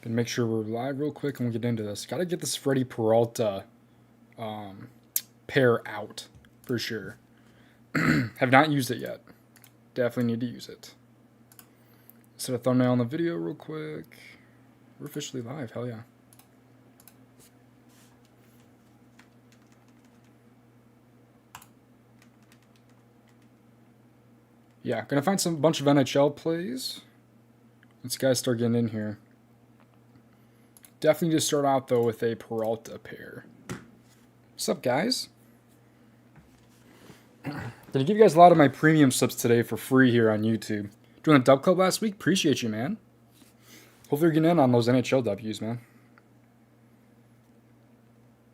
Gonna make sure we're live real quick and we'll get into this. Gotta get this Freddy Peralta pair out for sure. Have not used it yet. Definitely need to use it. Set a thumbnail on the video real quick. We're officially live, hell yeah. Yeah, gonna find some bunch of NHL plays. Let's guys start getting in here. Definitely just start out though with a Peralta pair. What's up, guys? Gonna give you guys a lot of my premium subs today for free here on YouTube. Joined the DubClub last week. Appreciate you, man. Hopefully you're getting in on those NHL Ws, man.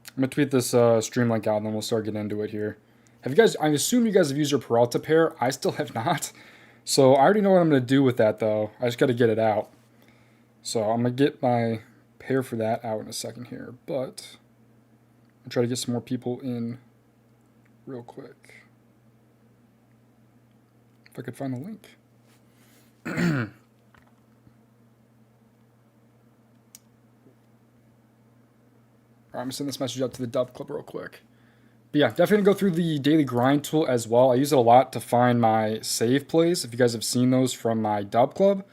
I'm gonna tweet this stream link out and then we'll start getting into it here. Have you guys? I assume you guys have used your Peralta pair. I still have not. So I already know what I'm gonna do with that though. I just gotta get it out. So I'm gonna get my pair for that out in a second here, but I'll try to get some more people in real quick. If I could find the link. Alright, I'm gonna send this message out to the DubClub real quick. But yeah, definitely go through the daily grind tool as well. I use it a lot to find my save plays. If you guys have seen those from my DubClub.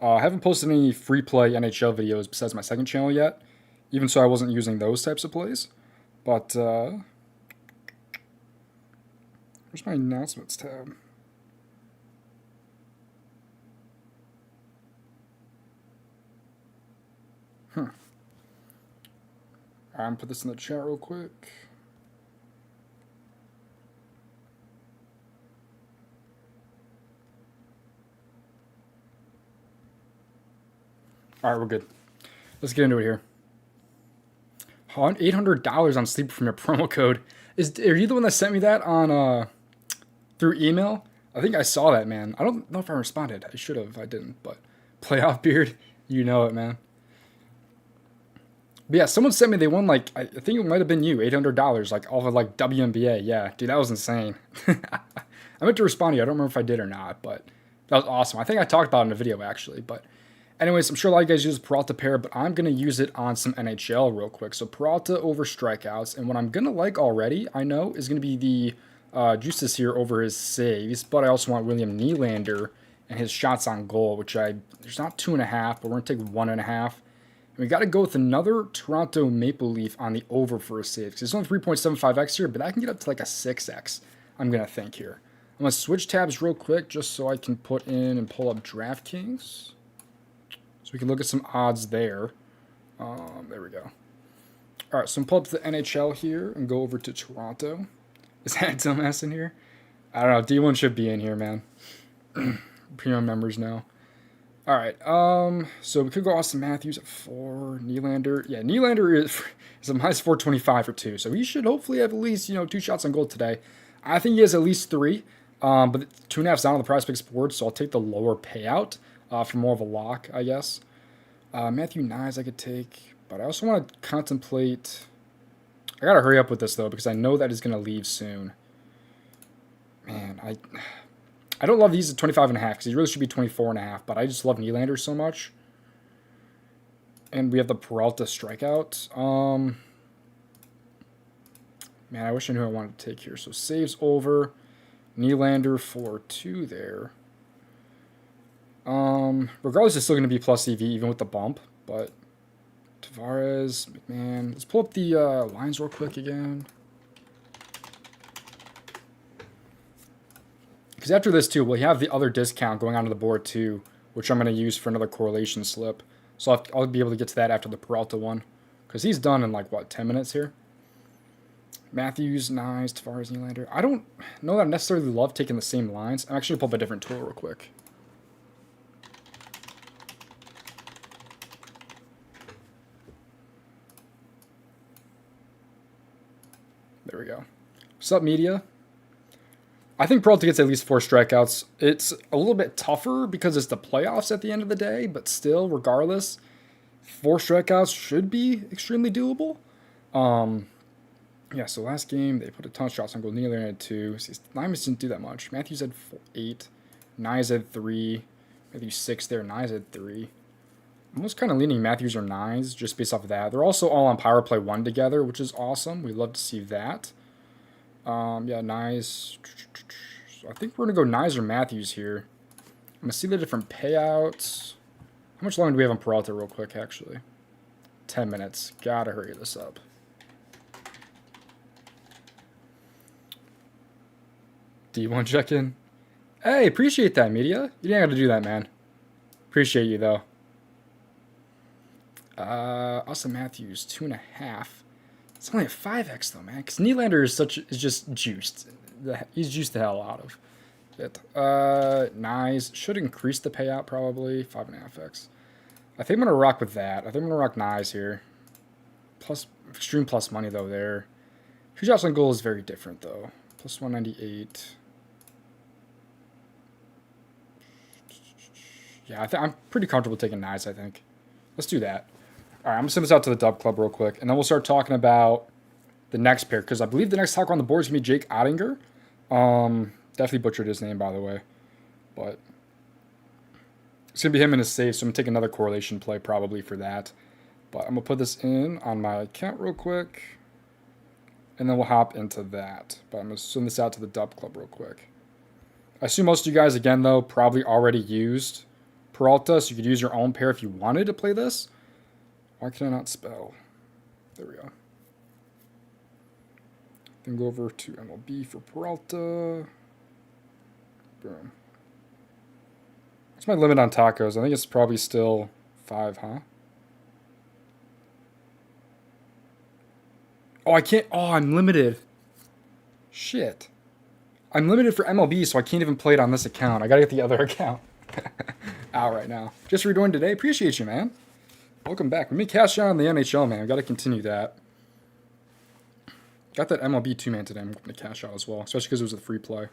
I haven't posted any free play NHL videos besides my second channel yet. Even so, I wasn't using those types of plays. But, where's my announcements tab? I'm going to put this in the chat real quick. Alright, we're good. Let's get into it here. $800 on Sleeper from your promo code. Are you the one that sent me that on through email? I think I saw that, man. I don't know if I responded. I should have. I didn't. But Playoff Beard, you know it, man. But yeah, someone sent me. They won like I think it might have been you. $800 like off of like WNBA. Yeah, dude, that was insane. I meant to respond to you. I don't remember if I did or not, but that was awesome. I think I talked about it in a video actually, but. Anyways, I'm sure a lot of you guys use the Peralta pair, but I'm going to use it on some NHL real quick. So Peralta over strikeouts, and what I'm going to like already, I know, is going to be the Justice here over his saves, but I also want William Nylander and his shots on goal, which there's not 2.5, but we're going to take 1.5. And we got to go with another Toronto Maple Leaf on the over for a save, because it's only 3.75x here, but I can get up to like a 6x, I'm going to think here. I'm going to switch tabs real quick just so I can put in and pull up DraftKings. So we can look at some odds there. There we go. All right, so I'm pull up to the NHL here and go over to Toronto. Is that dumbass in here? I don't know. D1 should be in here, man. Premium members now. All right. So we could go Austin Matthews at 4. Nylander. Yeah, Nylander is a minus 425 for 2. So he should hopefully have at least 2 shots on goal today. I think he has at least 3. But 2.5's down on the PrizePicks board, so I'll take the lower payout. For more of a lock, I guess. Matthew Nyes I could take, but I also want to contemplate. I gotta hurry up with this though because I know that he's gonna leave soon. Man, I don't love these at 25.5 because he really should be 24.5. But I just love Nylander so much. And we have the Peralta strikeout. Man, I wish I knew I wanted to take here. So saves over, Nylander for 2 there. Regardless, it's still going to be plus EV even with the bump, but Tavares, McMahon. Let's pull up the lines real quick again. Because after this too, we'll have the other discount going onto the board too, which I'm going to use for another correlation slip. So I'll be able to get to that after the Peralta one, because he's done in like, what, 10 minutes here? Matthews, Nyes, Tavares, Nylander. I don't know that I necessarily love taking the same lines. I'm actually going to pull up a different tool real quick. There we go. What's up, media? I think Peralta gets at least 4 strikeouts. It's a little bit tougher because it's the playoffs at the end of the day, but still, regardless, 4 strikeouts should be extremely doable. Yeah, so last game, they put a ton of shots on goal. Nylander had 2. Nymes didn't do that much. Matthews had 8. Nyes had 3. Matthews 6 there. Nyes had 3. I'm almost kind of leaning Matthews or Nyes just based off of that. They're also all on power play 1 together, which is awesome. We'd love to see that. Yeah, Nyes. So I think we're going to go Nyes or Matthews here. I'm going to see the different payouts. How much longer do we have on Peralta real quick, actually? 10 minutes. Gotta hurry this up. D1 check-in. Hey, appreciate that, media. You didn't have to do that, man. Appreciate you, though. Austin Matthews, 2.5. It's only a 5x, though, man. Because Nylander is just juiced. He's juiced the hell out of it. Nice. Should increase the payout, probably. 5.5x. I think I'm going to rock with that. I think I'm going to rock Nyes here. Plus, extreme plus money, though, there. Shots on goal is very different, though. Plus 198. Yeah, I'm pretty comfortable taking Nyes, I think. Let's do that. All right, I'm going to send this out to the DubClub real quick, and then we'll start talking about the next pair, because I believe the next talk on the board is going to be Jake Oettinger. Definitely butchered his name, by the way. But it's going to be him and his save, so I'm going to take another correlation play probably for that. But I'm going to put this in on my account real quick, and then we'll hop into that. But I'm going to send this out to the DubClub real quick. I assume most of you guys, again, though, probably already used Peralta, so you could use your own pair if you wanted to play this. Why can I not spell? There we go. Then go over to MLB for Peralta. Boom. What's my limit on tacos? I think it's probably still 5, huh? Oh, I can't. Oh, I'm limited. Shit. I'm limited for MLB, so I can't even play it on this account. I gotta get the other account out right now. Just redoing today. Appreciate you, man. Welcome back. Let me cash out on the NHL, man. I gotta continue that. Got that MLB 2-man today. I'm going to cash out as well, especially because it was a free play.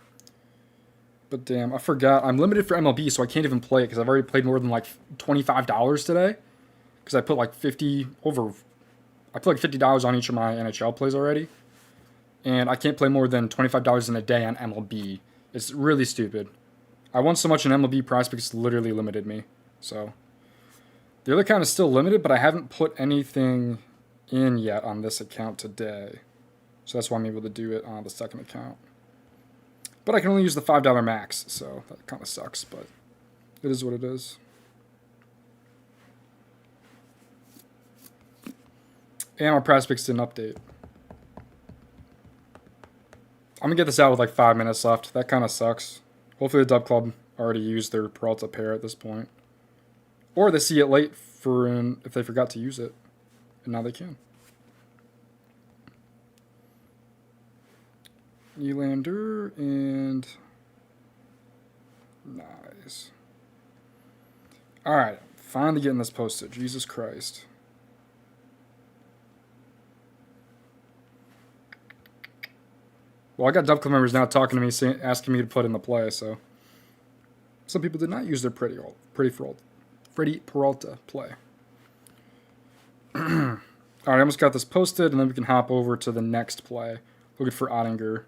But damn, I forgot. I'm limited for MLB, so I can't even play it because I've already played more than like $25 today. Because I put like $50 on each of my NHL plays already. And I can't play more than $25 in a day on MLB. It's really stupid. I won so much in MLB PrizePicks, it's literally limited me. So the other account is still limited, but I haven't put anything in yet on this account today. So that's why I'm able to do it on the second account. But I can only use the $5 max, so that kind of sucks, but it is what it is. And my PrizePicks didn't update. I'm going to get this out with like 5 minutes left. That kind of sucks. Hopefully the DubClub already used their Peralta pair at this point. Or they see it late if they forgot to use it. And now they can. Nylander and Nice. Alright, finally getting this posted. Jesus Christ. Well, I got DubClub members now talking to me, asking me to put in the play, so some people did not use their Freddy Peralta play. Alright, I almost got this posted, and then we can hop over to the next play. Looking for Oettinger.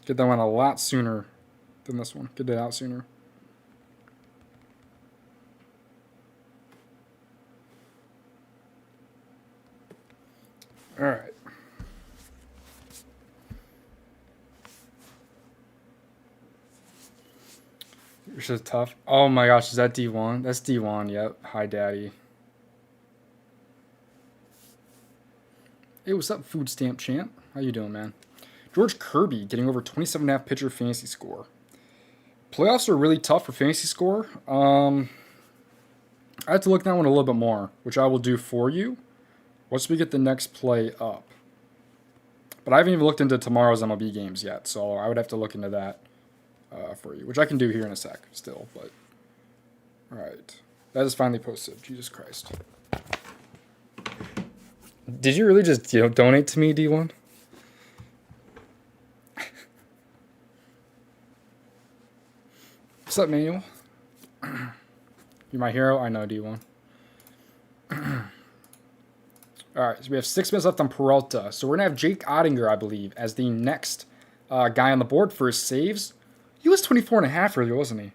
Get that one a lot sooner than this one. Get it out sooner. All right. You're so tough. Oh my gosh, is that D1? That's D1, yep. Hi, Daddy. Hey, what's up, Food Stamp Champ? How you doing, man? George Kirby getting over 27.5 pitcher fantasy score. Playoffs are really tough for fantasy score. I have to look that one a little bit more, which I will do for you once we get the next play up. But I haven't even looked into tomorrow's MLB games yet, so I would have to look into that for you, which I can do here in a sec still. But all right, that is finally posted. Jesus Christ! Did you really just donate to me, D1? What's up, Manuel? You're my hero? I know, D1. Alright, so we have 6 minutes left on Peralta. So we're going to have Jake Oettinger, I believe, as the next guy on the board for his saves. He was 24.5 earlier, wasn't he?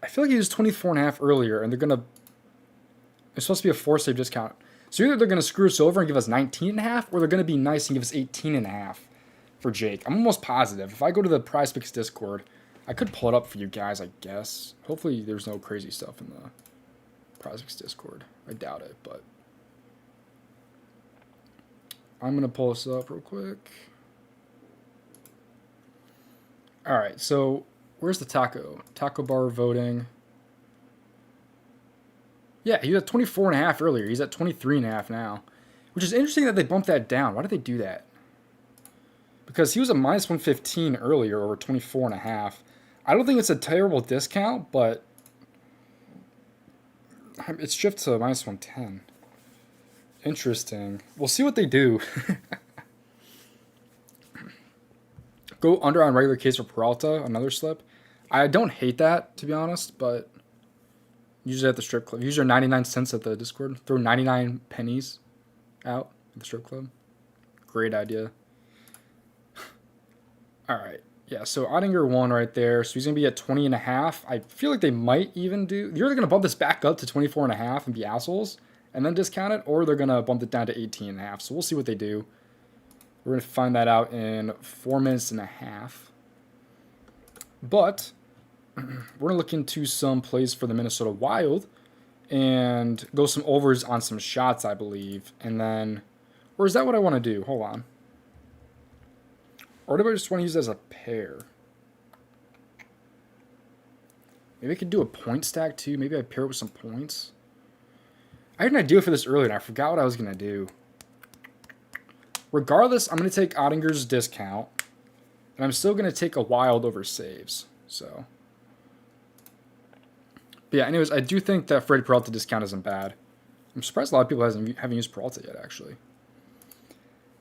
I feel like he was 24.5 earlier, and they're going to... It's supposed to be a 4-save discount. So either they're going to screw us over and give us 19.5, or they're going to be nice and give us 18.5 for Jake. I'm almost positive. If I go to the PrizePicks Discord, I could pull it up for you guys, I guess. Hopefully there's no crazy stuff in the PrizePicks Discord. I doubt it, but... I'm going to pull this up real quick. Alright, so where's the taco bar voting? Yeah, he was at 24.5 earlier. He's at 23.5 now. Which is interesting that they bumped that down. Why did they do that? Because he was at minus 115 earlier over 24.5. I don't think it's a terrible discount, but it's shifted to minus 110. Interesting. We'll see what they do. Go under on regular case for Peralta, another slip. I don't hate that, to be honest, but usually at the strip club. Use your 99 cents at the Discord. Throw 99 pennies out at the strip club. Great idea. All right. Yeah, so Oettinger won right there. So he's going to be at 20.5. I feel like they might even do... They're either going to bump this back up to 24.5 and be assholes and then discount it, or they're going to bump it down to 18.5. So we'll see what they do. We're going to find that out in 4 minutes and a half. But we're going to look into some plays for the Minnesota Wild and go some overs on some shots, I believe. And then... Or is that what I want to do? Hold on. Or do I just want to use it as a pair? Maybe I could do a point stack too. Maybe I pair it with some points. I had an idea for this earlier and I forgot what I was going to do. Regardless, I'm going to take Oettinger's discount. And I'm still going to take a Wild over saves. So. But yeah, anyways, I do think that Freddy Peralta discount isn't bad. I'm surprised a lot of people haven't used Peralta yet, actually.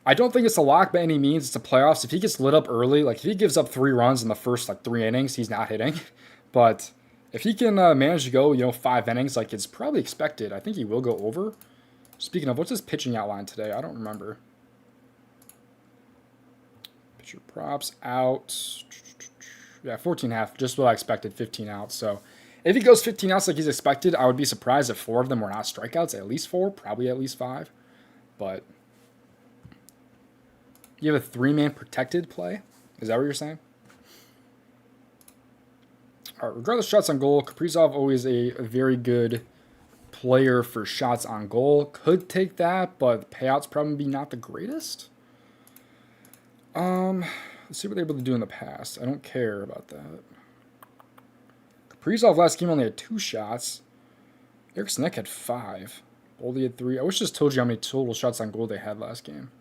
I don't think it's a lock by any means. It's a playoffs. If he gets lit up early, like if he gives up 3 runs in the first 3 innings, he's not hitting. But if he can manage to go, 5 innings, like it's probably expected, I think he will go over. Speaking of, what's his pitching outline today? I don't remember. Pitcher props out. Yeah, 14.5, just what I expected, 15 outs. So if he goes 15 outs like he's expected, I would be surprised if 4 of them were not strikeouts. At least 4, probably at least 5. But you have a 3-man protected play? Is that what you're saying? All right, regardless of shots on goal, Kaprizov always a very good player for shots on goal. Could take that, but the payout's probably not the greatest. Let's see what they're able to do in the past. I don't care about that. Kaprizov last game only had 2 shots. Eriksson Ek had 5. Goalie had 3. I wish I just told you how many total shots on goal they had last game.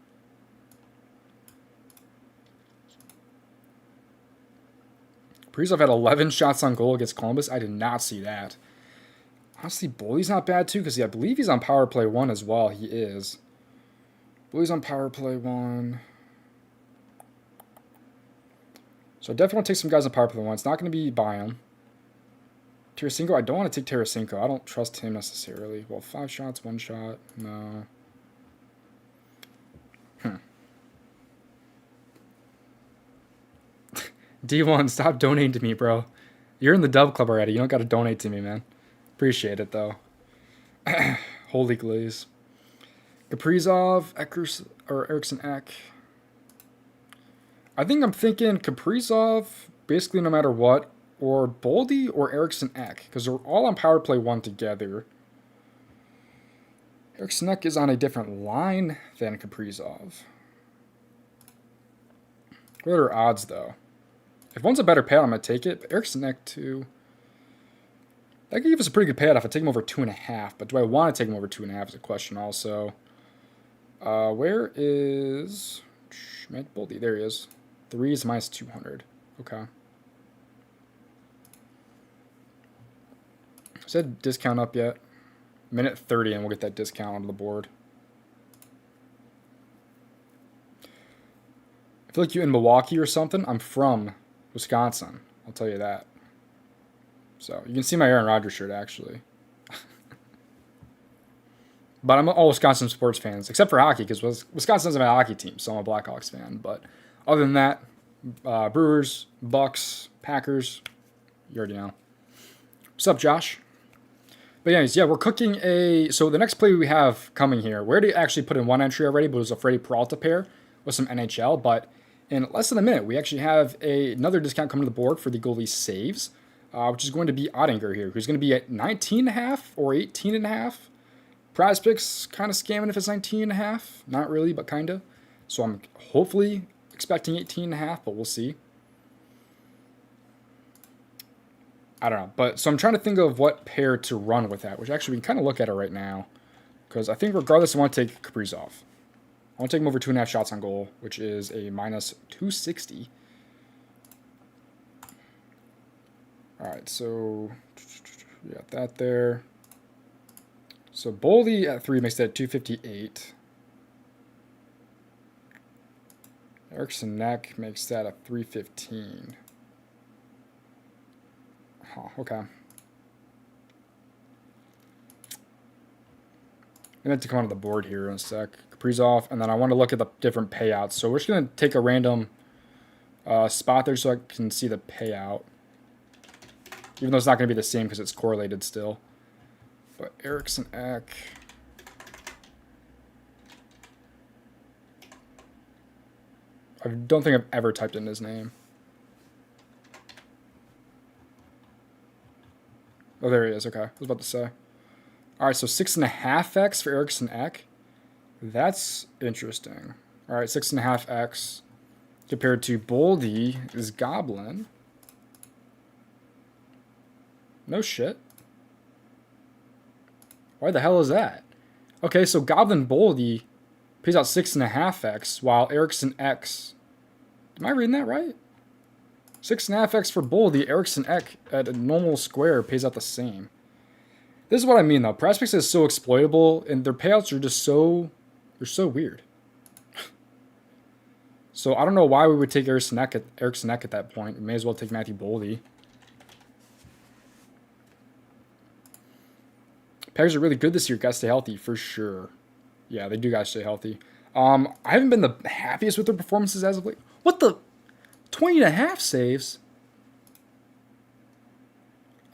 Kaprizov had 11 shots on goal against Columbus. I did not see that. Honestly, Boldy's not bad too, because I believe he's on power play 1 as well. He is. Boldy's on power play 1. So I definitely want to take some guys on power play 1. It's not going to be Byam. Tarasenko, I don't want to take Tarasenko. I don't trust him necessarily. Well, 5 shots, 1 shot. No. D1, stop donating to me, bro. You're in the DubClub already. You don't got to donate to me, man. Appreciate it, though. Holy glaze. Kaprizov, Eriksson Ek. I think I'm thinking Kaprizov, basically no matter what, or Boldy or Eriksson Ek, because they're all on power play 1 together. Eriksson Ek is on a different line than Kaprizov. What are their odds, though? If one's a better payout, I'm going to take it. But Eriksson Ek, too. That could give us a pretty good payout if I take him over 2.5. But do I want to take him over 2.5 is a question also. Where is Matt Boldy? There he is. 3 is minus 200. Okay. Is that discount up yet? Minute 30 and we'll get that discount onto the board. I feel like you're in Milwaukee or something. I'm from Wisconsin. I'll tell you that. So you can see my Aaron Rodgers shirt actually. But I'm all Wisconsin sports fans, except for hockey, because Wisconsin doesn't have a hockey team, so I'm a Blackhawks fan. But other than that, Brewers, Bucks, Packers. You already know. What's up, Josh? But anyways, yeah, we're cooking a... So the next play we have coming here, we already actually put in one entry already, but it was a Freddy Peralta pair with some NHL. But in less than a minute, we actually have another discount coming to the board for the goalie saves, which is going to be Oettinger here, who's going to be at 19.5 or 18.5. PrizePicks kind of scamming if it's 19.5. Not really, but kind of. So I'm hopefully expecting 18.5, but we'll see. I don't know. But so I'm trying to think of what pair to run with that, which actually we can kind of look at it right now. Because I think regardless, I want to take Kaprizov. I want to take him over 2.5 shots on goal, which is a minus 260. All right, so we got that there. So Boldy at 3 makes that 258. Eriksson Neck makes that a 315. Huh, okay. I meant to come onto the board here in a sec. Kaprizov, and then I want to look at the different payouts. So we're just going to take a random spot there so I can see the payout. Even though it's not going to be the same because it's correlated still. But Eriksson Ek. I don't think I've ever typed in his name. Oh, there he is. Okay. I was about to say. All right, so 6.5x for Eriksson Ek. That's interesting. All right, 6.5x compared to Boldy is Goblin. No shit. Why the hell is that? Okay, so Goblin Boldy pays out 6.5x, while Eriksson X... Am I reading that right? 6.5x for Boldy, Eriksson Ek at a normal square pays out the same. This is what I mean, though. PrizePicks is so exploitable, and their payouts are just so... They're so weird. So I don't know why we would take Eriksson Ek at that point. We may as well take Matthew Boldy. Packers are really good this year. Guys stay healthy, for sure. Yeah, they do guys stay healthy. I haven't been the happiest with their performances as of late. What the? 20.5 saves?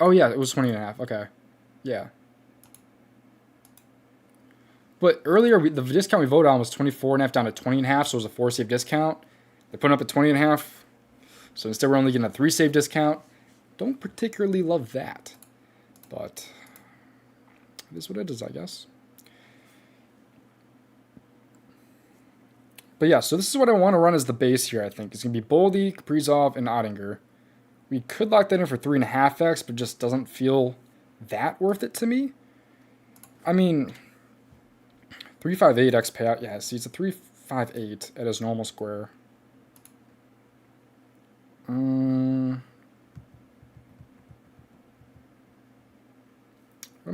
Oh, yeah, it was 20.5. Okay. Yeah. But earlier, the discount we voted on was 24.5 down to 20.5, so it was a 4-save discount. They put it up at 20.5. So instead, we're only getting a 3-save discount. Don't particularly love that. But it is what it is, I guess. But yeah, so this is what I want to run as the base here, I think. It's going to be Boldy, Kaprizov, and Oettinger. We could lock that in for 3.5x, but just doesn't feel that worth it to me. I mean, 358x payout. Yeah, see, it's a 358 at his normal square. What am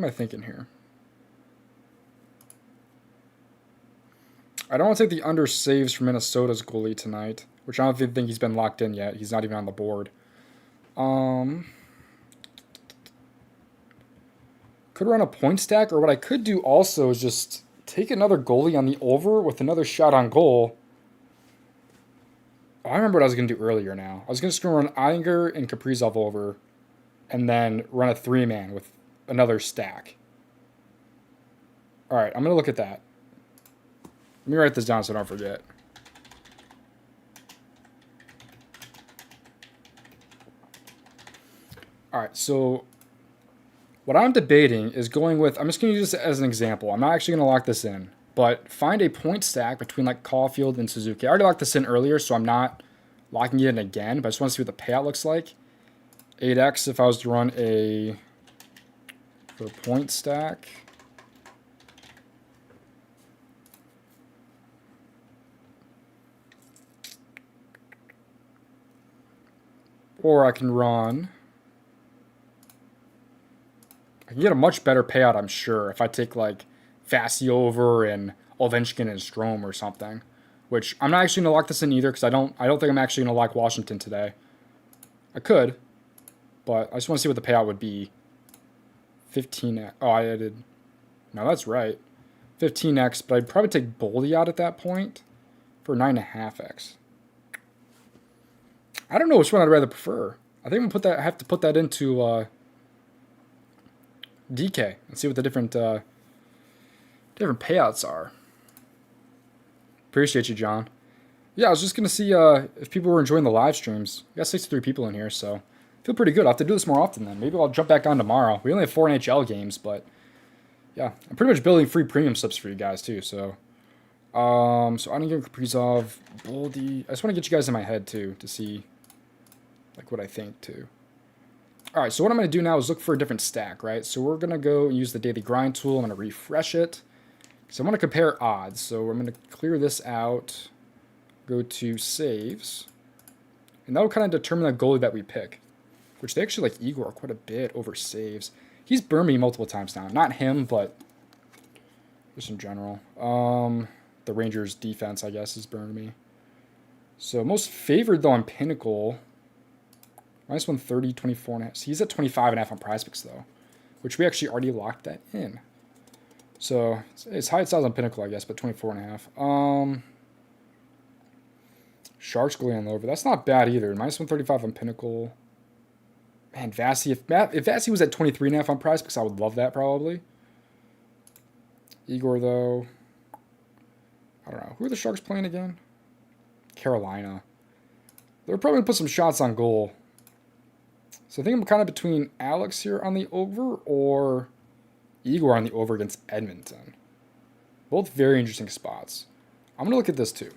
I thinking here? I don't want to take the under saves for Minnesota's goalie tonight, which I don't think he's been locked in yet. He's not even on the board. Could run a point stack, or what I could do also is just take another goalie on the over with another shot on goal. Oh, I remember what I was going to do earlier now. I was just going to run Oettinger and Kaprizov over, and then run a 3-man with another stack. All right, I'm going to look at that. Let me write this down so I don't forget. All right, so what I'm debating is going with, I'm just going to use this as an example. I'm not actually going to lock this in, but find a point stack between like Caulfield and Suzuki. I already locked this in earlier, so I'm not locking it in again, but I just want to see what the payout looks like. 8x if I was to run a for point stack. Or I can run... I can get a much better payout, I'm sure, if I take, like, Fassi over and Ovechkin and Strome or something. Which, I'm not actually going to lock this in either, because I don't think I'm actually going to lock Washington today. I could, but I just want to see what the payout would be. 15x. Oh, I added... No, that's right. 15x, but I'd probably take Boldy out at that point for 9.5x. I don't know which one I'd rather prefer. I think I'm gonna put that. I have to put that into DK and see what the different payouts are. Appreciate you, John. Yeah, I was just gonna see if people were enjoying the live streams. We got 63 people in here, so I feel pretty good. I'll have to do this more often then. Maybe I'll jump back on tomorrow. We only have 4 NHL games, but yeah, I'm pretty much building free premium subs for you guys too. So, so Oettinger, Kaprizov, Boldy. I just want to get you guys in my head too to see like what I think too. All right, so what I'm going to do now is look for a different stack, right? So we're going to go and use the daily grind tool. I'm going to refresh it. So I want to compare odds. So I'm going to clear this out, go to saves, and that will kind of determine the goalie that we pick, which they actually like Igor quite a bit over saves. He's burned me multiple times now. Not him, but just in general. The Rangers defense, I guess, has burned me. So most favored, though, on Pinnacle, minus 130, 24.5. So he's at 25.5 on PrizePicks, though, which we actually already locked that in. So it's high size on Pinnacle, I guess, but 24.5. Sharks goalie on the over. That's not bad either. Minus 135 on Pinnacle. Man, Vasi. If Vasi was at 23.5 on PrizePicks, I would love that probably. Igor, though. I don't know. Who are the Sharks playing again? Carolina. They're probably going to put some shots on goal. So I think I'm kind of between Alex here on the over or Igor on the over against Edmonton. Both very interesting spots. I'm going to look at this too.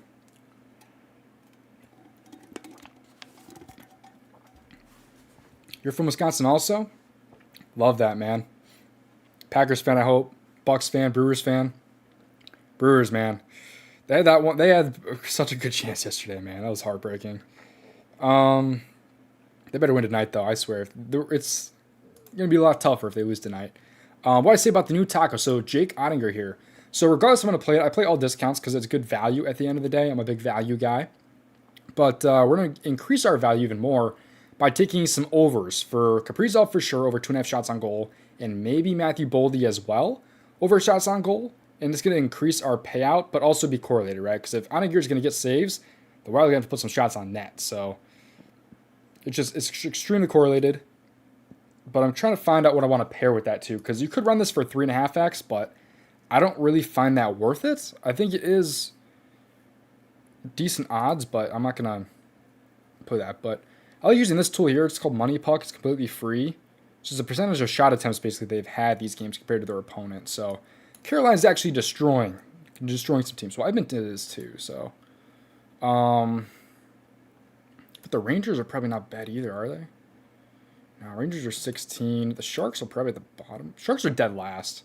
You're from Wisconsin also? Love that, man. Packers fan, I hope. Bucks fan, Brewers fan. Brewers, man. They had that one. They had such a good chance yesterday, man. That was heartbreaking. They better win tonight, though. I swear. It's going to be a lot tougher if they lose tonight. What I say about the new taco. So Jake Oettinger here. So regardless, I'm going to play it. I play all discounts because it's good value at the end of the day. I'm a big value guy. But we're going to increase our value even more by taking some overs for Kaprizov for sure, over 2.5 shots on goal, and maybe Matthew Boldy as well, over shots on goal. And it's going to increase our payout, but also be correlated, right? Because if Oettinger is going to get saves, the Wild are going to have to put some shots on net. So it's extremely correlated. But I'm trying to find out what I want to pair with that too, because you could run this for 3.5x, but I don't really find that worth it. I think it is decent odds, but I'm not going to put that. But I like using this tool here. It's called Money Puck. It's completely free. It's just a percentage of shot attempts basically they've had these games compared to their opponent. So Carolina's actually destroying some teams. Well, Edmonton is too. So, but the Rangers are probably not bad either, are they? No, Rangers are 16. The Sharks are probably at the bottom. Sharks are dead last.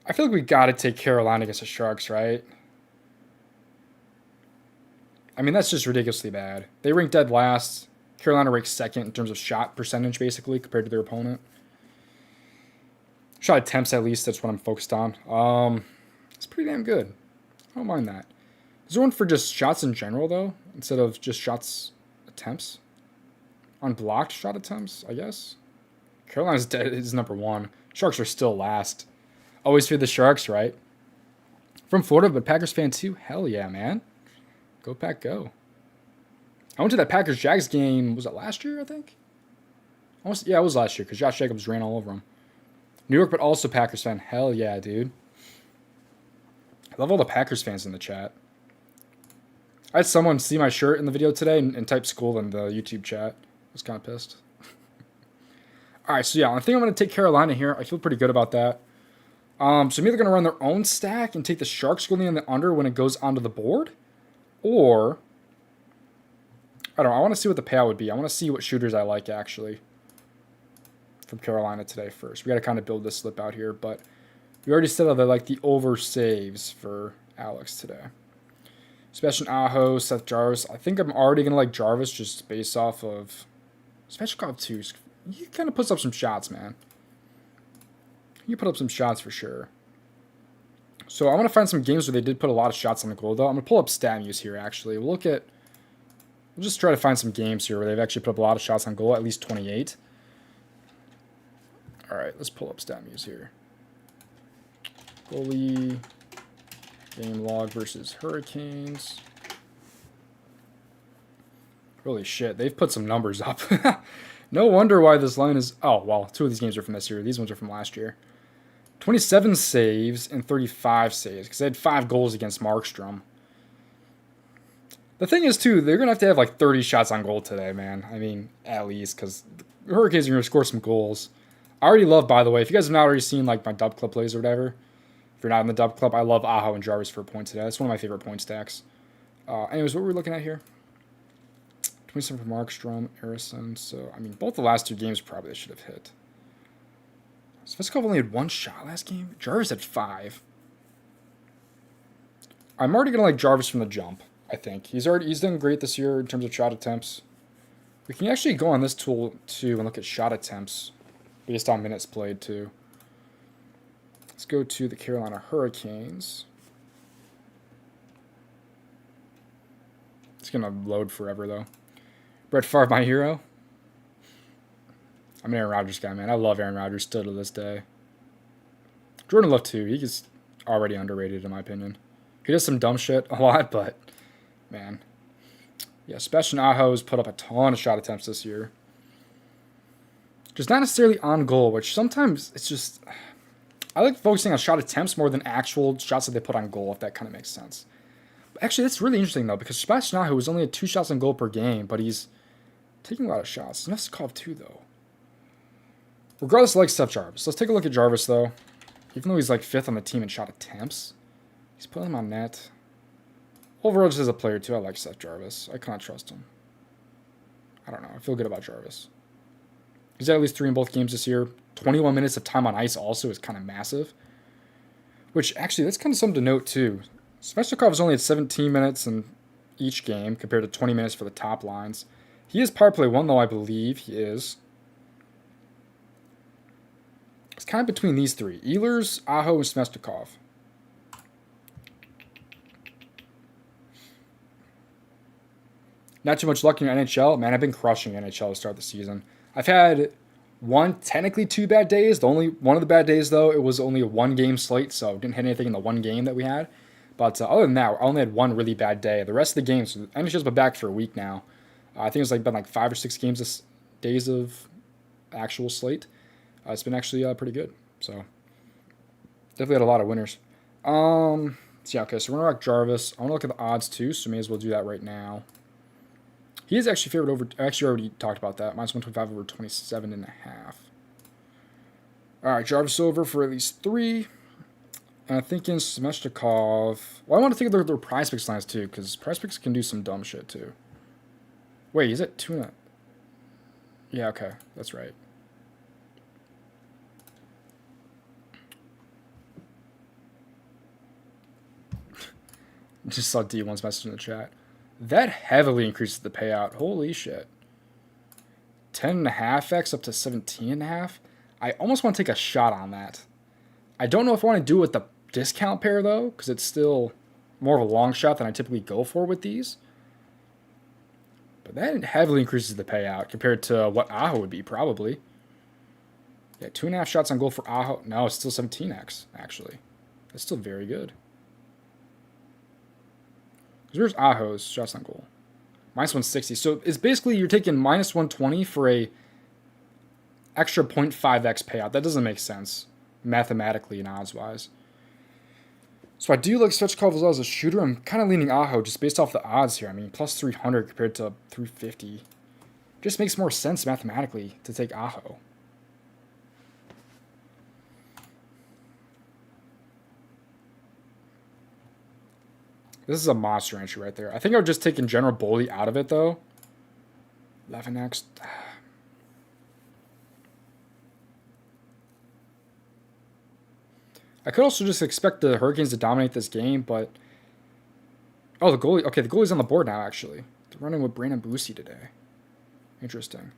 I feel like we got to take Carolina against the Sharks, right? I mean, that's just ridiculously bad. They rank dead last. Carolina ranks second in terms of shot percentage, basically, compared to their opponent. Shot attempts, at least. That's what I'm focused on. It's pretty damn good. I don't mind that. Is there one for just shots in general, though, instead of just shots attempts? Unblocked shot attempts, I guess. Carolina's dead is number 1. Sharks are still last. Always fear the Sharks, right? From Florida, but Packers fan too? Hell yeah, man. Go Pack, go. I went to that Packers-Jags game, was it last year, I think? Yeah, it was last year, because Josh Jacobs ran all over him. New York, but also Packers fan. Hell yeah, dude. I love all the Packers fans in the chat. I had someone see my shirt in the video today and type school in the YouTube chat. I was kind of pissed. All right, so yeah, I think I'm going to take Carolina here. I feel pretty good about that. So I'm either going to run their own stack and take the Sharks goalie in the under when it goes onto the board, or I don't know. I want to see what the payout would be. I want to see what shooters I like, actually, from Carolina today first. We got to kind of build this slip out here, but we already said that I like the over saves for Alex today. Sebastian Aho, Seth Jarvis. I think I'm already going to like Jarvis just based off of Svechnikov too. He kind of puts up some shots, man. He put up some shots for sure. So I want to find some games where they did put a lot of shots on the goal, though. I'm going to pull up StatMuse here, actually. We'll just try to find some games here where they've actually put up a lot of shots on goal, at least 28. All right, let's pull up StatMuse here. Goalie, game log versus Hurricanes. Holy shit, they've put some numbers up. No wonder why this line is... Oh, well, 2 of these games are from this year. These ones are from last year. 27 saves and 35 saves, because they had 5 goals against Markstrom. The thing is, too, they're going to have like 30 shots on goal today, man. I mean, at least, because the Hurricanes are going to score some goals. I already love, by the way, if you guys have not already seen like my DubClub plays or whatever, if you're not in the DubClub, I love Aho and Jarvis for a point today. That's one of my favorite point stacks. Anyways, what were we looking at here? 27 for Markstrom, Harrison. So, I mean, both the last 2 games probably they should have hit. Svechnikov only had 1 shot last game. Jarvis had 5. I'm already going to like Jarvis from the jump, I think. He's done great this year in terms of shot attempts. We can actually go on this tool, too, and look at shot attempts based on minutes played, too. Let's go to the Carolina Hurricanes. It's going to load forever, though. Brett Favre, my hero. I'm an Aaron Rodgers guy, man. I love Aaron Rodgers still to this day. Jordan Love, too. He's already underrated, in my opinion. He does some dumb shit a lot, but, man. Yeah, Sebastian Aho's put up a ton of shot attempts this year. Just not necessarily on goal, which sometimes it's just... I like focusing on shot attempts more than actual shots that they put on goal, if that kind of makes sense. But actually, that's really interesting, though, because Sebastian Aho was only at 2 shots on goal per game, but he's taking a lot of shots. Svechnikov, too, though. Regardless, I like Seth Jarvis. Let's take a look at Jarvis, though. Even though he's like 5th on the team in shot attempts, he's putting them on net. Overall, just as a player, too, I like Seth Jarvis. I kind of trust him. I don't know. I feel good about Jarvis. He's had at least 3 in both games this year. 21 minutes of time on ice also is kind of massive. Which, actually, that's kind of something to note, too. Svechnikov is only at 17 minutes in each game compared to 20 minutes for the top lines. He is power play 1, though, I believe. He is. It's kind of between these 3. Ehlers, Aho, and Svechnikov. Not too much luck in your NHL. Man, I've been crushing NHL to start the season. I've had technically 2 bad days. The only one of the bad days, though, it was only a 1-game slate, so didn't hit anything in the 1 game that we had. But other than that, I only had 1 really bad day. The rest of the games, NHL's been back for a week now. I think it's been like 5 or 6 days of actual slate. It's been actually pretty good. So definitely had a lot of winners. So yeah, okay, so we're going to rock Jarvis. I want to look at the odds, too, so may as well do that right now. He is actually favored over... I actually already talked about that. Minus 125 over 27.5. All right, Jarvis over for at least 3. And I'm thinking Svechnikov... Well, I want to take a look at their PrizePicks lines, too, because PrizePicks can do some dumb shit, too. Wait, is it 2 and a... Yeah, okay. That's right. Just saw D1's message in the chat. That heavily increases the payout. Holy shit. 10.5x up to 17.5. I almost want to take a shot on that. I don't know if I want to do it with the discount pair, though, because it's still more of a long shot than I typically go for with these. But that heavily increases the payout compared to what Aho would be, probably. Yeah, 2.5 shots on goal for Aho. No, it's still 17x, actually. That's still very good. Where's Aho's shots on goal? Minus 160. So it's basically you're taking minus 120 for a extra 0.5x payout. That doesn't make sense mathematically and odds-wise. So I do like Svechnikov as well as a shooter. I'm kind of leaning Aho just based off the odds here. I mean, plus 300 compared to 350. Just makes more sense mathematically to take Aho. This is a monster entry right there. I think I would just take in general Boldy out of it, though. 11x. I could also just expect the Hurricanes to dominate this game, but... Oh, the goalie. Okay, the goalie's on the board now, actually. They're running with Brandon Boosie today. Interesting.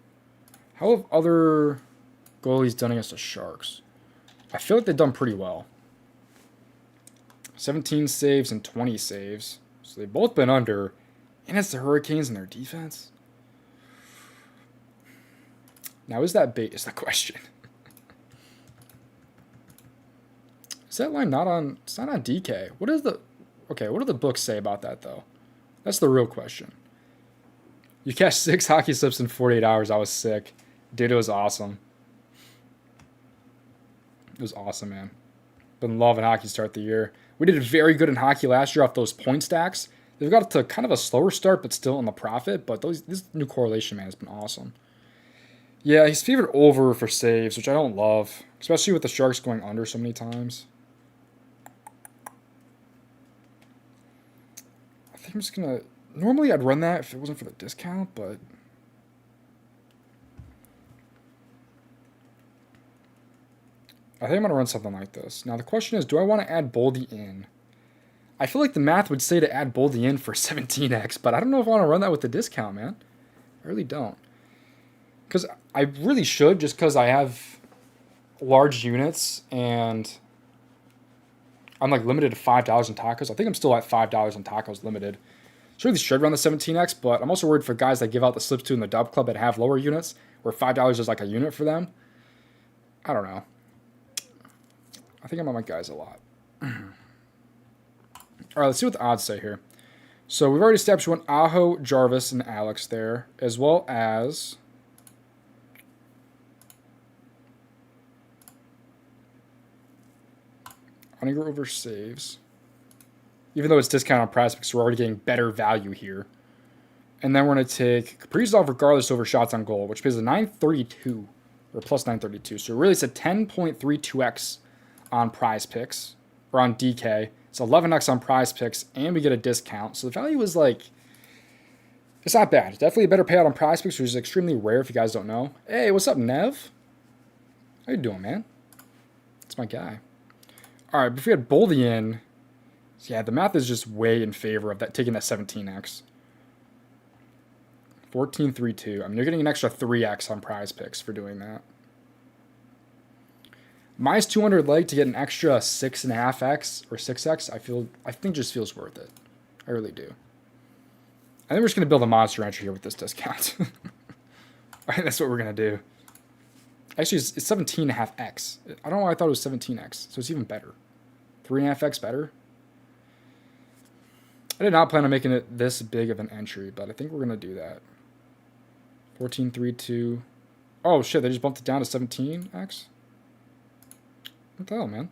How have other goalies done against the Sharks? I feel like they've done pretty well. 17 saves and 20 saves. So they've both been under. And it's the Hurricanes and their defense. Now, is that bait is the question. Is that line not on... It's not on DK. What is the... Okay, what do the books say about that, though? That's the real question. You cashed 6 hockey slips in 48 hours. I was sick. Dude, it was awesome. It was awesome, man. Been loving hockey start the year. We did very good in hockey last year off those point stacks. They've got to kind of a slower start, but still in the profit. But this new correlation, man, has been awesome. Yeah, he's favored over for saves, which I don't love, especially with the Sharks going under so many times. I think I'm just going to... Normally, I'd run that if it wasn't for the discount, but... I think I'm going to run something like this. Now, the question is, do I want to add Boldy in? I feel like the math would say to add Boldy in for 17x, but I don't know if I want to run that with the discount, man. I really don't. Because I really should, just because I have large units, and I'm like limited to $5 in tacos. I think I'm still at $5 in tacos limited. So really should run the 17x, but I'm also worried for guys that give out the slips to in the DubClub that have lower units, where $5 is like a unit for them. I don't know. I think I'm on my guys a lot. All right, let's see what the odds say here. So we've already established one Aho, Jarvis, and Alex there, as well as Oettinger over saves. Even though it's discounted on PrizePicks, we're already getting better value here. And then we're going to take Kaprizov regardless over shots on goal, which pays a 932, or plus 932. So really it's a 10.32x on PrizePicks, or on DK. It's 11x on PrizePicks, and we get a discount. So the value is like, it's not bad. Definitely a better payout on PrizePicks, which is extremely rare if you guys don't know. Hey, what's up, Nev? How you doing, man? That's my guy. All right, but if we had Boldy in, yeah, the math is just way in favor of that, taking that 17x. 14.32. I mean, you're getting an extra 3x on PrizePicks for doing that. Minus 200 leg to get an extra 6.5x or 6x, I think just feels worth it. I really do. I think we're just going to build a monster entry here with this discount. I think that's what we're going to do. Actually, it's 17.5x. I don't know why I thought it was 17x, so it's even better. 3.5x better. I did not plan on making it this big of an entry, but I think we're going to do that. 14.32. Oh, shit, they just bumped it down to 17x? What the hell, man?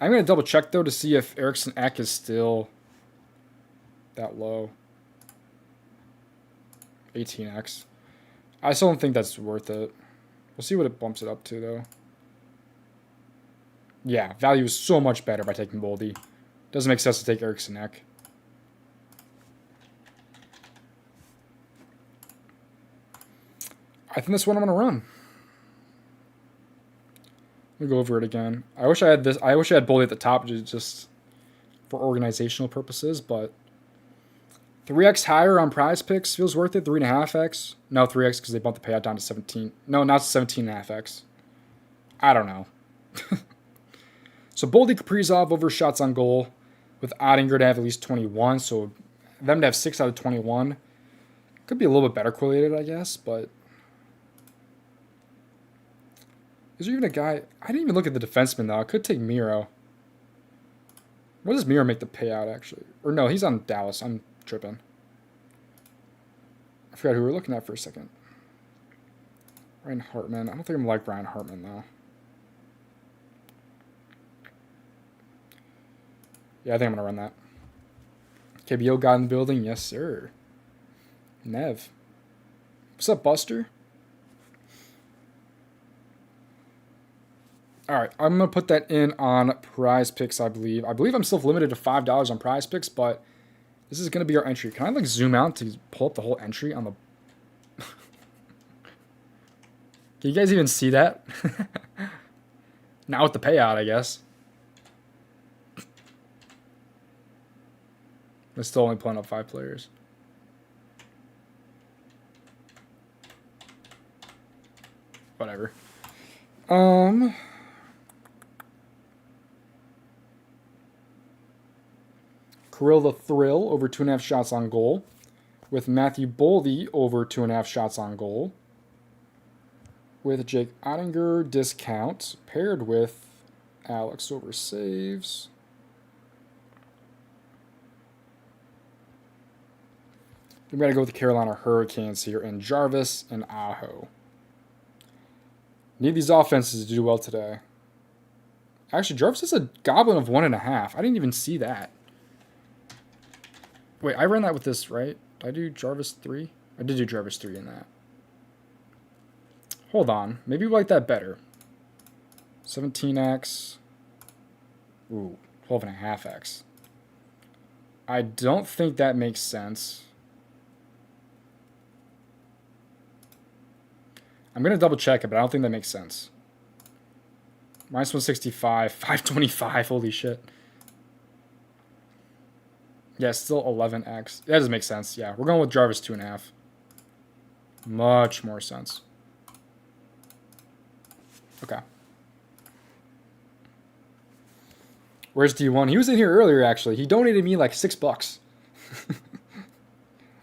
I'm going to double check, though, to see if Eriksson Ek is still that low. 18x. I still don't think that's worth it. We'll see what it bumps it up to, though. Yeah, value is so much better by taking Boldy. Doesn't make sense to take Eriksson Ek. I think that's what I'm going to run. Let me go over it again. I wish I had this. I wish I had Boldy at the top just for organizational purposes, but 3x higher on PrizePicks feels worth it. 3.5x. No, 3x because they bumped the payout down to 17. No, now it's 17.5x. I don't know. So Boldy Kaprizov over shots on goal with Oettinger to have at least 21. So them to have 6 out of 21. Could be a little bit better correlated, I guess, but... Is there even a guy... I didn't even look at the defenseman, though. I could take Miro. What does Miro make the payout, actually? Or no, he's on Dallas. I'm tripping. I forgot who we were looking at for a second. Ryan Hartman. I don't think I'm like Ryan Hartman, though. Yeah, I think I'm going to run that. KBO guy in the building? Yes, sir. Nev. What's up, Buster? All right, I'm going to put that in on PrizePicks, I believe. I believe I'm still limited to $5 on PrizePicks, but this is going to be our entry. Can I, like, zoom out to pull up the whole entry on the... Can you guys even see that? Now with the payout, I guess. It's still only pulling up 5 players. Whatever. Kirill the Thrill over 2.5 shots on goal. With Matthew Boldy over 2.5 shots on goal. With Jake Oettinger discount paired with Alex over saves. We got to go with the Carolina Hurricanes here, and Jarvis and Aho. Need these offenses to do well today. Actually, Jarvis is a goblin of 1.5. I didn't even see that. Wait, I ran that with this, right? Did I do Jarvis 3? I did do Jarvis 3 in that. Hold on. Maybe we like that better. 17x. Ooh, 12.5x. I don't think that makes sense. I'm going to double check it, but I don't think that makes sense. Minus 165, 525, holy shit. Yeah, still 11x. That doesn't make sense. Yeah, we're going with Jarvis 2.5. Much more sense. Okay. Where's D1? He was in here earlier, actually. He donated me like $6.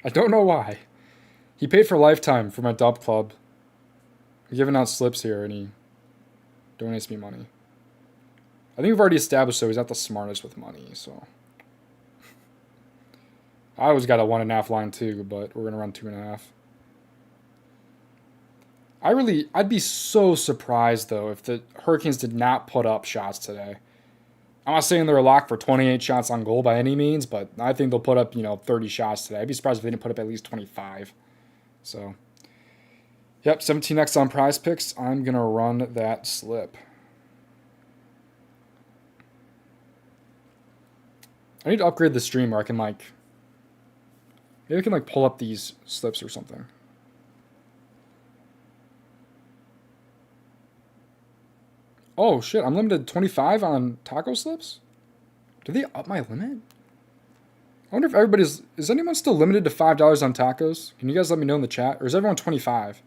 I don't know why. He paid for lifetime for my DubClub. We're giving out slips here, and he donates me money. I think we've already established, so he's not the smartest with money, so... I always got a 1.5 line too, but we're going to run 2.5. I'd be so surprised, though, if the Hurricanes did not put up shots today. I'm not saying they're a lock for 28 shots on goal by any means, but I think they'll put up, 30 shots today. I'd be surprised if they didn't put up at least 25. So, yep, 17x on PrizePicks. I'm going to run that slip. I need to upgrade the stream where I can, maybe I can, pull up these slips or something. Oh, shit, I'm limited to 25 on taco slips? Did they up my limit? I wonder if everybody's... Is anyone still limited to $5 on tacos? Can you guys let me know in the chat? Or is everyone 25?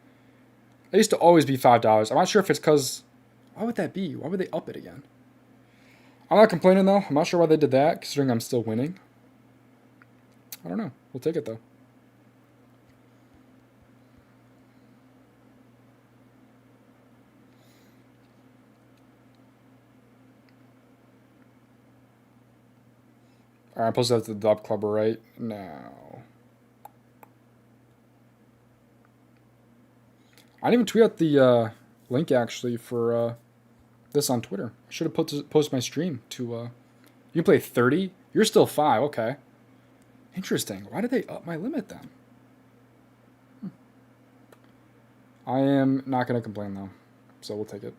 It used to always be $5. I'm not sure if it's because... Why would that be? Why would they up it again? I'm not complaining, though. I'm not sure why they did that, considering I'm still winning. I don't know. We'll take it, though. Alright, I'm supposed to have the DubClub right now. I didn't even tweet out the link, actually, for this on Twitter. I should have posted my stream to... You can play 30? You're still 5, okay. Interesting. Why did they up my limit, then? I am not going to complain, though. So we'll take it.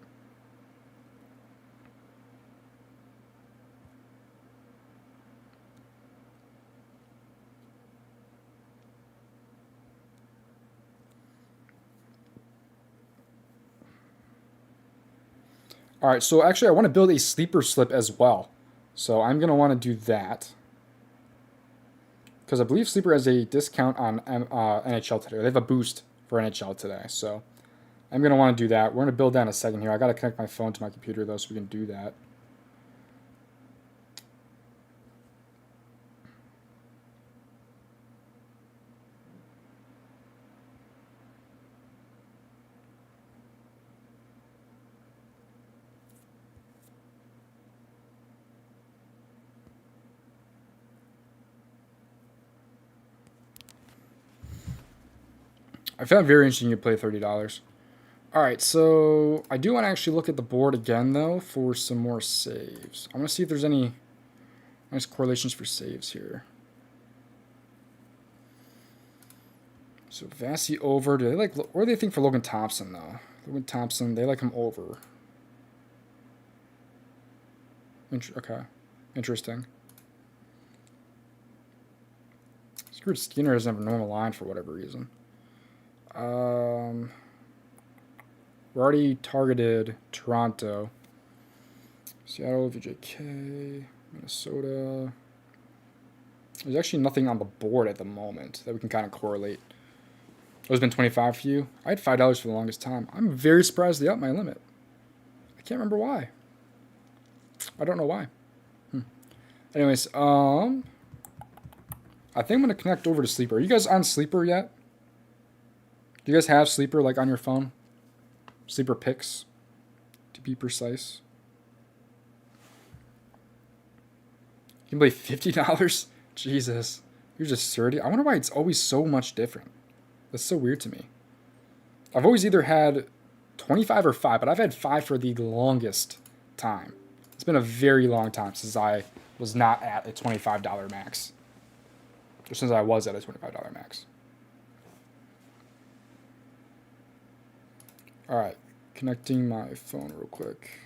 All right, so actually I want to build a sleeper slip as well. So I'm going to want to do that. Because I believe Sleeper has a discount on NHL today. They have a boost for NHL today. So I'm going to want to do that. We're going to build that in a second here. I got to connect my phone to my computer, though, so we can do that. I found it very interesting you play $30. Alright, so I do want to actually look at the board again, though, for some more saves. I want to see if there's any nice correlations for saves here. So Vasi over. Do they like? What do they think for Logan Thompson, though? Logan Thompson, they like him over. Okay, interesting. Screwed Skinner doesn't have a normal line for whatever reason. We already targeted Toronto, Seattle, VJK, Minnesota. There's actually nothing on the board at the moment that we can kind of correlate. It's been 25 for you. I had $5 for the longest time. I'm very surprised they upped my limit. I can't remember why. I don't know why. Anyways, I think I'm gonna connect over to Sleeper. Are you guys on Sleeper yet? Do you guys have Sleeper like on your phone? Sleeper Picks, to be precise. You can play $50? Jesus. Here's just 30. I wonder why it's always so much different. That's so weird to me. I've always either had 25 or 5, but I've had 5 for the longest time. It's been a very long time since I was not at a $25 max. Or since I was at a $25 max. Alright, connecting my phone real quick.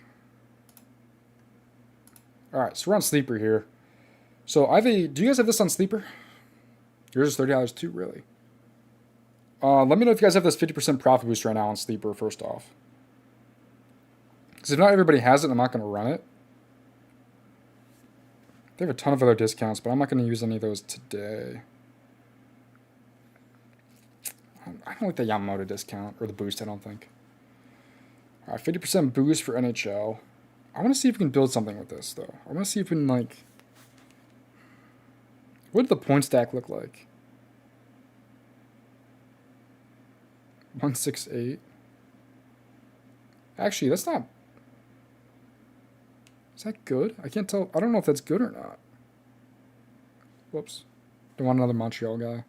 Alright, so we're on Sleeper here. So I have a, do you guys have this on Sleeper? Yours is $30 too, really? Let me know if you guys have this 50% profit boost right now on Sleeper, first off. Because if not everybody has it, I'm not going to run it. They have a ton of other discounts, but I'm not going to use any of those today. I don't like the Yamamoto discount, or the boost, I don't think. Alright, 50% boost for NHL. I want to see if we can build something with this, though. I want to see if we can, like... What did the point stack look like? 168. Actually, that's not... Is that good? I can't tell. I don't know if that's good or not. Whoops. Don't want another Montreal guy.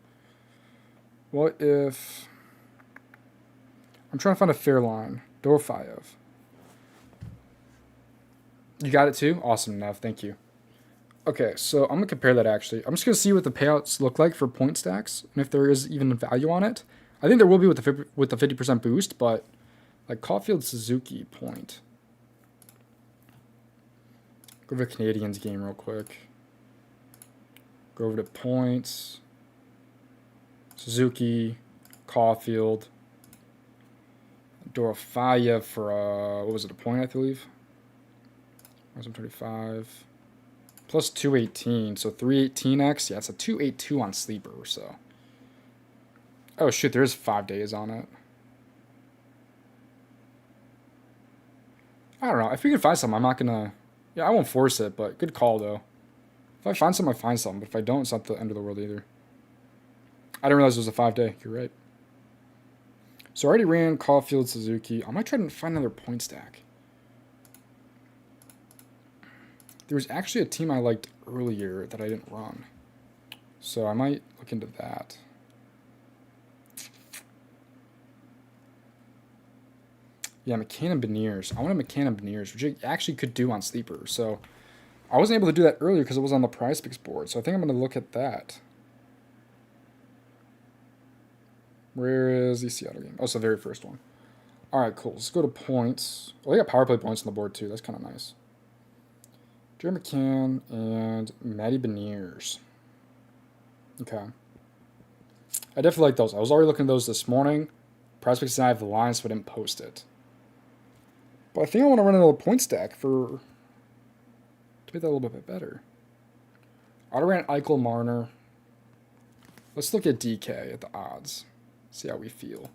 What if... I'm trying to find a fair line. Dorofeyev. You got it too? Awesome, Nev. Thank you. Okay, so I'm going to compare that actually. I'm just going to see what the payouts look like for point stacks, and if there is even a value on it. I think there will be with the 50% boost, but like Caulfield Suzuki point. Go over to Canadians game real quick. Go over to points. Suzuki, Caulfield, Dorofeyev for what was it, a point I believe? 125 plus 218, so 318x. Yeah, it's a 282 on Sleeper. So. Oh shoot, there's 5 days on it. I don't know. If we can find something, I'm not gonna. Yeah, I won't force it, but good call though. If I find something, I find something. But if I don't, it's not the end of the world either. I didn't realize it was a 5-day. You're right. So I already ran Caulfield Suzuki. I might try to find another point stack. There was actually a team I liked earlier that I didn't run. So I might look into that. Yeah, McCann and Beniers. I want a McCann and Beniers, which I actually could do on Sleeper. So I wasn't able to do that earlier because it was on the PrizePicks board. So I think I'm going to look at that. Where is the Seattle game? Oh, it's the very first one. All right, cool. Let's go to points. Well, they got power play points on the board, too. That's kind of nice. Jerry McCann and Matty Beniers. Okay. I definitely like those. I was already looking at those this morning. PrizePicks and I have the line, so I didn't post it. But I think I want to run another point stack to make that a little bit better. I ran Eichel Marner. Let's look at DK at the odds. See how we feel.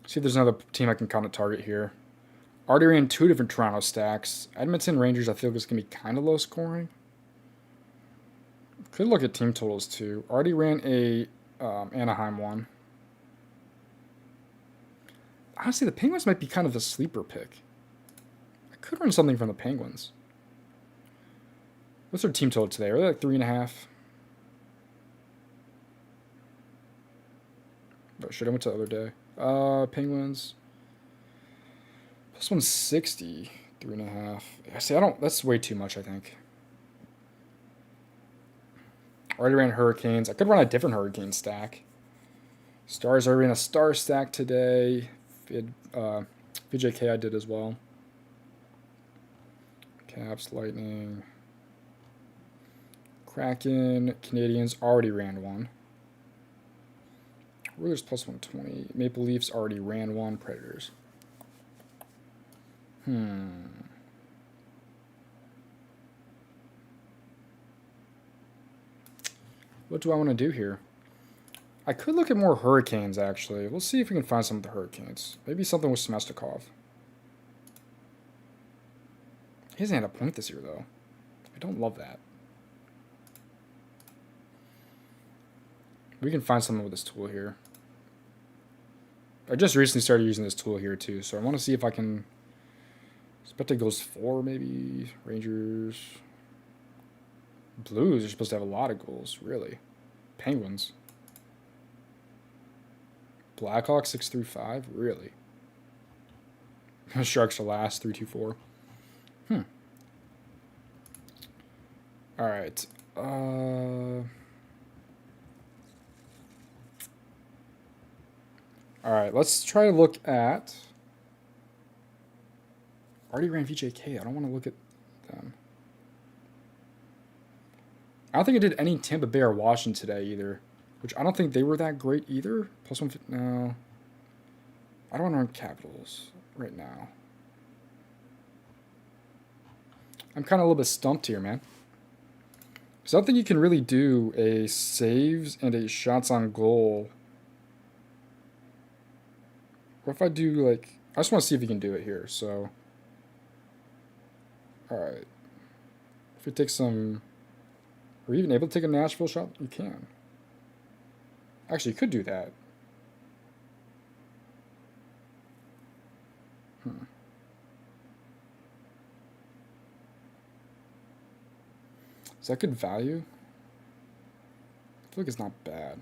See if there's another team I can kind of target here. Already ran 2 different Toronto stacks. Edmonton Rangers, I feel like it's going to be kind of low scoring. Could look at team totals too. Already ran a Anaheim one. Honestly, the Penguins might be kind of a sleeper pick. I could run something from the Penguins. What's their team total today? Are they like 3.5? Oh, shit, I went to the other day. Penguins. Plus 160. 3.5. Yeah, see, that's way too much, I think. Already ran Hurricanes. I could run a different Hurricane stack. Stars, already ran a Star stack today. VJK I did as well. Caps, Lightning. Kraken, Canadians already ran one. Oilers plus 120. Maple Leafs already ran one. Predators. What do I want to do here? I could look at more Hurricanes, actually. We'll see if we can find some of the Hurricanes. Maybe something with Smestikov. He hasn't had a point this year, though. I don't love that. We can find something with this tool here. I just recently started using this tool here, too, so I want to see if I can... Spectre goes 4, maybe. Rangers... Blues are supposed to have a lot of goals, really. Penguins. Blackhawks 6-5, really. Sharks are last 3-4. All right. All right, let's try to look at. Already ran VJK. I don't want to look at them. I don't think I did any Tampa Bay or Washington today either, which I don't think they were that great either. Plus 150. No. I don't want to run Capitals right now. I'm kind of a little bit stumped here, man. Because I don't think you can really do a saves and a shots on goal. What if I do, like... I just want to see if you can do it here, so... Alright. If we take some... Are you even able to take a Nashville shot? You can. Actually, you could do that. Is that good value? I feel like it's not bad.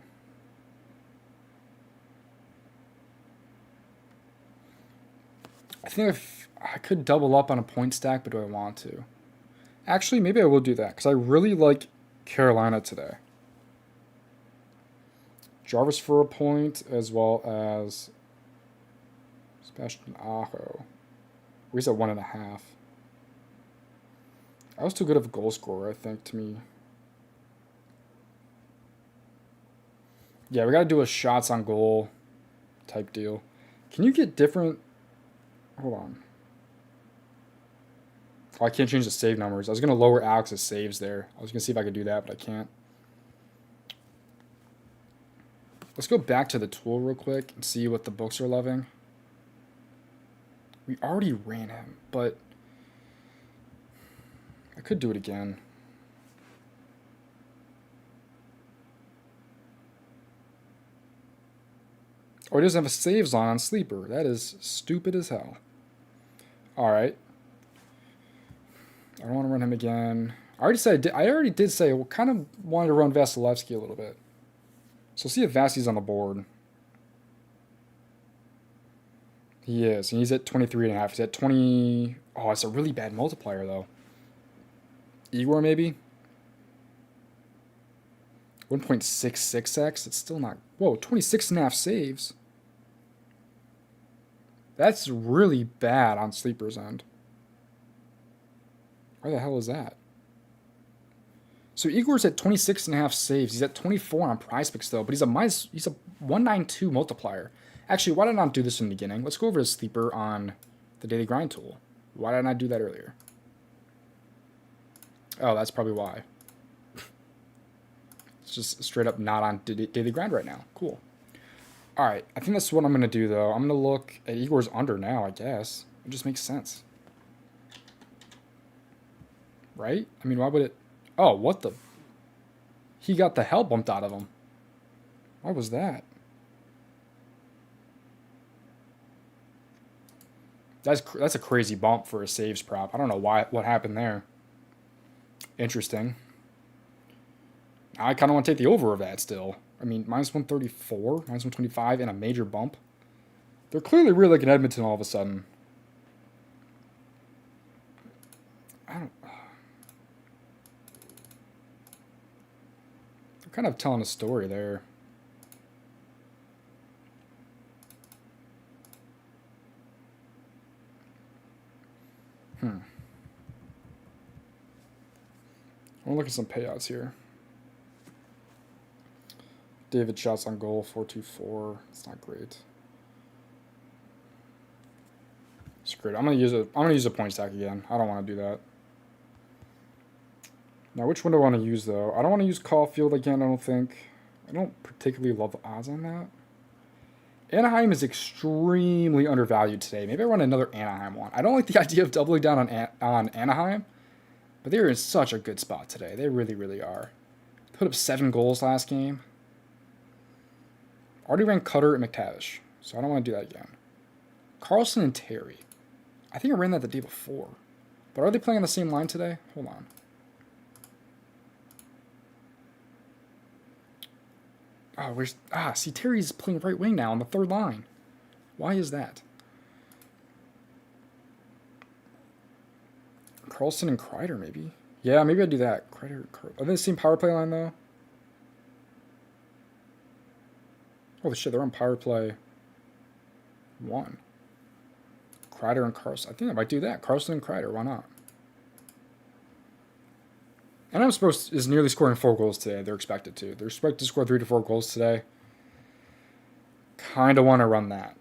I think if I could double up on a point stack, but do I want to? Actually, maybe I will do that, because I really like Carolina today. Jarvis for a point, as well as Sebastian Aho. He's at 1.5. I was too good of a goal scorer, I think, to me. Yeah, we got to do a shots on goal type deal. Can you get different... Hold on. Oh, I can't change the save numbers. I was going to lower Alex's saves there. I was going to see if I could do that, but I can't. Let's go back to the tool real quick and see what the books are loving. We already ran him, but... I could do it again. Oh, he doesn't have a saves on Sleeper. That is stupid as hell. Alright. I don't want to run him again. I already did say I kind of wanted to run Vasilevsky a little bit. So see if Vasi's on the board. He is, and he's at 23.5. He's at 20... Oh, it's a really bad multiplier, though. Igor, maybe? 1.66x? It's still not... Whoa, 26.5 saves. That's really bad on Sleeper's end. Why the hell is that? So Igor's at 26.5 saves. He's at 24 on PrizePicks, though, but he's a 192 multiplier. Actually, why did I not do this in the beginning? Let's go over to Sleeper on the Daily Grind tool. Why did I not do that earlier? Oh, that's probably why. It's just straight up not on Daily Grind right now. Cool. Alright, I think that's what I'm going to do, though. I'm going to look at Igor's under now, I guess. It just makes sense. Right? I mean, why would it... Oh, what the... He got the hell bumped out of him. Why was that? That's a crazy bump for a saves prop. I don't know what happened there. Interesting. I kind of want to take the over of that still. I mean, minus 134, minus 125, and a major bump. They're clearly really like an Edmonton all of a sudden. They're kind of telling a story there. I want to look at some payouts here. David shots on goal, 424. It's not great. Screw it. I'm gonna use a point stack again. I don't want to do that. Now, which one do I want to use though? I don't want to use Caulfield again. I don't think. I don't particularly love the odds on that. Anaheim is extremely undervalued today. Maybe I run another Anaheim one. I don't like the idea of doubling down on Anaheim, but they're in such a good spot today. They really, really are. Put up 7 goals last game. Already ran Cutter and McTavish, so I don't want to do that again. Carlson and Terry. I think I ran that the day before. But are they playing on the same line today? Hold on. Oh, where's... see, Terry's playing right wing now on the third line. Why is that? Carlson and Kreider, maybe. Yeah, maybe I'd do that. Kreider... Are they the same power play line, though? Holy shit, they're on power play 1. Kreider and Carlson. I think I might do that. Carlson and Kreider, why not? And I'm supposed is nearly scoring 4 goals today. They're expected to. They're expected to score 3 to 4 goals today. Kind of want to run that.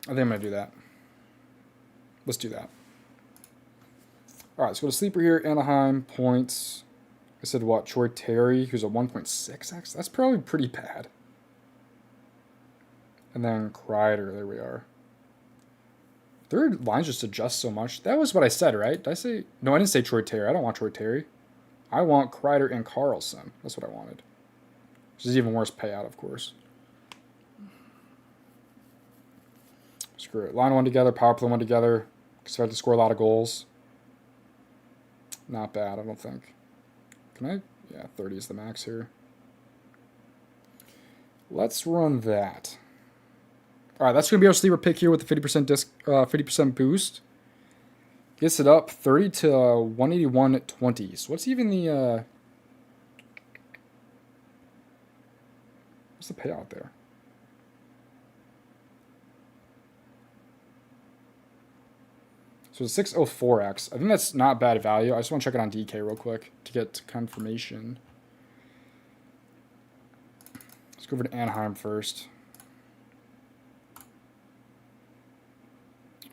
I think I'm going to do that. Let's do that. All right, let's go to sleeper here. Anaheim, points. I said what? Troy Terry, who's a 1.6x. That's probably pretty bad. And then Kreider, there we are. Their lines just adjust so much. That was what I said, right? Did I say... No, I didn't say Troy Terry. I don't want Troy Terry. I want Kreider and Carlson. That's what I wanted. Which is even worse payout, of course. Screw it. Line 1 together, power play 1 together. Expect to score a lot of goals. Not bad, I don't think. Can I? Yeah, 30 is the max here. Let's run that. All right, that's going to be our sleeper pick here with the 50% boost. Gets it up 30 to 181.20. So what's even the what's the payout there? So it's 604x. I think that's not bad value. I just want to check it on DK real quick to get confirmation. Let's go over to Anaheim first.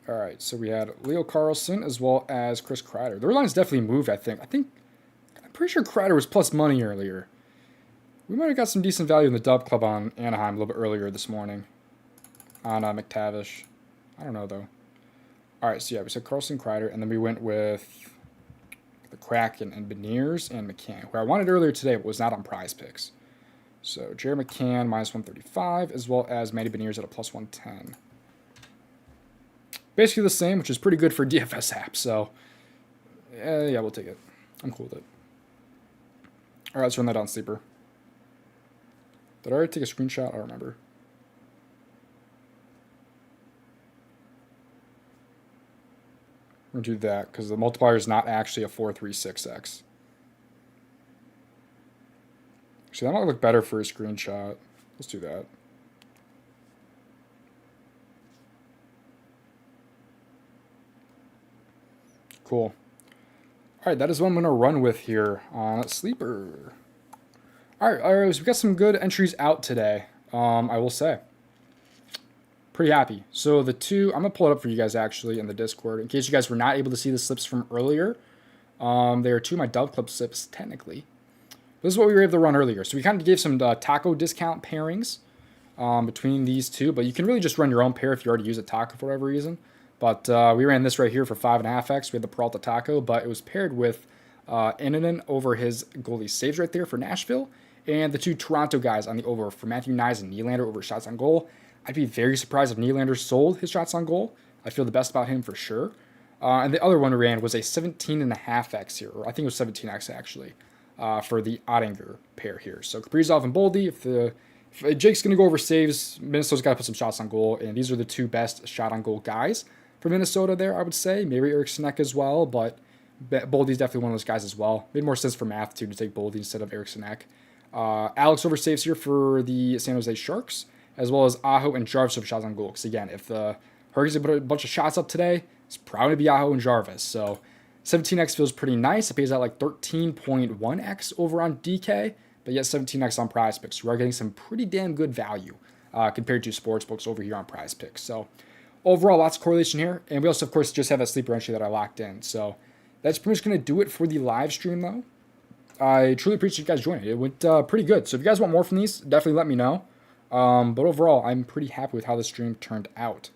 All right, so we had Leo Carlson as well as Chris Kreider. Their line's definitely moved, I think. I'm pretty sure Kreider was plus money earlier. We might have got some decent value in the DubClub on Anaheim a little bit earlier this morning on McTavish. I don't know, though. All right, so yeah, we said Carlson, Kreider, and then we went with the Kraken and Beniers and McCann, who I wanted earlier today but was not on PrizePicks. So Jared McCann, minus 135, as well as Matty Beniers at a plus 110. Basically the same, which is pretty good for DFS app, so yeah, we'll take it. I'm cool with it. All right, let's run that on Sleeper. Did I already take a screenshot? I don't remember. We're going to do that because the multiplier is not actually a 436x. Actually, that might look better for a screenshot. Let's do that. Cool. All right, that is what I'm going to run with here on Sleeper. All right, so we got some good entries out today, I will say. Pretty happy. So the two, I'm going to pull it up for you guys actually in the Discord. In case you guys were not able to see the slips from earlier. They are two of my DubClub slips, technically. This is what we were able to run earlier. So we kind of gave some taco discount pairings between these two. But you can really just run your own pair if you already use a taco for whatever reason. But we ran this right here for 5.5x. We had the Peralta taco, but it was paired with Anaheim over his goalie saves right there for Nashville. And the two Toronto guys on the over for Matthew Nyes and Nylander over shots on goal. I'd be very surprised if Nylander sold his shots on goal. I feel the best about him for sure. And the other one we ran was a 17.5x here, or I think it was 17x actually, for the Oettinger pair here. So Kaprizov and Boldy, if Jake's going to go over saves, Minnesota's got to put some shots on goal, and these are the two best shot on goal guys for Minnesota there, I would say. Maybe Eric Sinek as well, but Boldy's definitely one of those guys as well. Made more sense for math, too, to take Boldy instead of Eric Sinek. Alex over saves here for the San Jose Sharks, as well as Aho and Jarvis over shots on goal. Because again, if the Hurricanes put a bunch of shots up today, it's probably going to be Aho and Jarvis. So 17x feels pretty nice. It pays out like 13.1x over on DK, but yet 17x on PrizePicks. So we are getting some pretty damn good value compared to sportsbooks over here on PrizePicks. So overall, lots of correlation here. And we also, of course, just have that sleeper entry that I locked in. So that's pretty much going to do it for the live stream, though. I truly appreciate you guys joining. It went pretty good. So if you guys want more from these, definitely let me know. But overall, I'm pretty happy with how the stream turned out.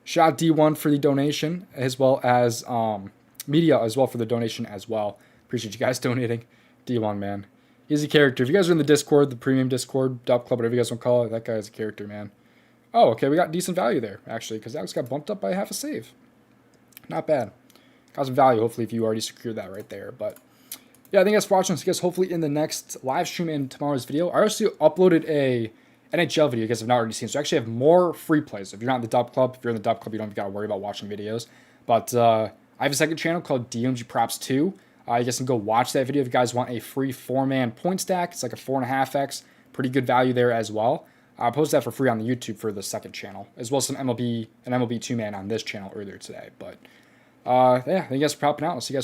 Shout out D1 for the donation, as well as Media as well for the donation as well. Appreciate you guys donating. D1, man. He's a character. If you guys are in the Discord, the premium Discord, DubClub, whatever you guys want to call it, that guy is a character, man. Oh, okay, we got decent value there, actually, because Alex got bumped up by half a save. Not bad. Got some value, hopefully, if you already secured that right there. But yeah, I think that's for watching. See you guys hopefully in the next live stream and tomorrow's video. I also uploaded a NHL video you guys have not already seen. So I actually have more free plays. If you're not in the DubClub, if you're in the DubClub, you don't got to worry about watching videos. But I have a second channel called DOMG Props 2. You guys can go watch that video if you guys want a free 4-man point stack. It's like a 4.5x. Pretty good value there as well. I posted that for free on the YouTube for the second channel, as well as an MLB 2-man on this channel earlier today. But yeah, thank you guys for popping out. I'll see you guys.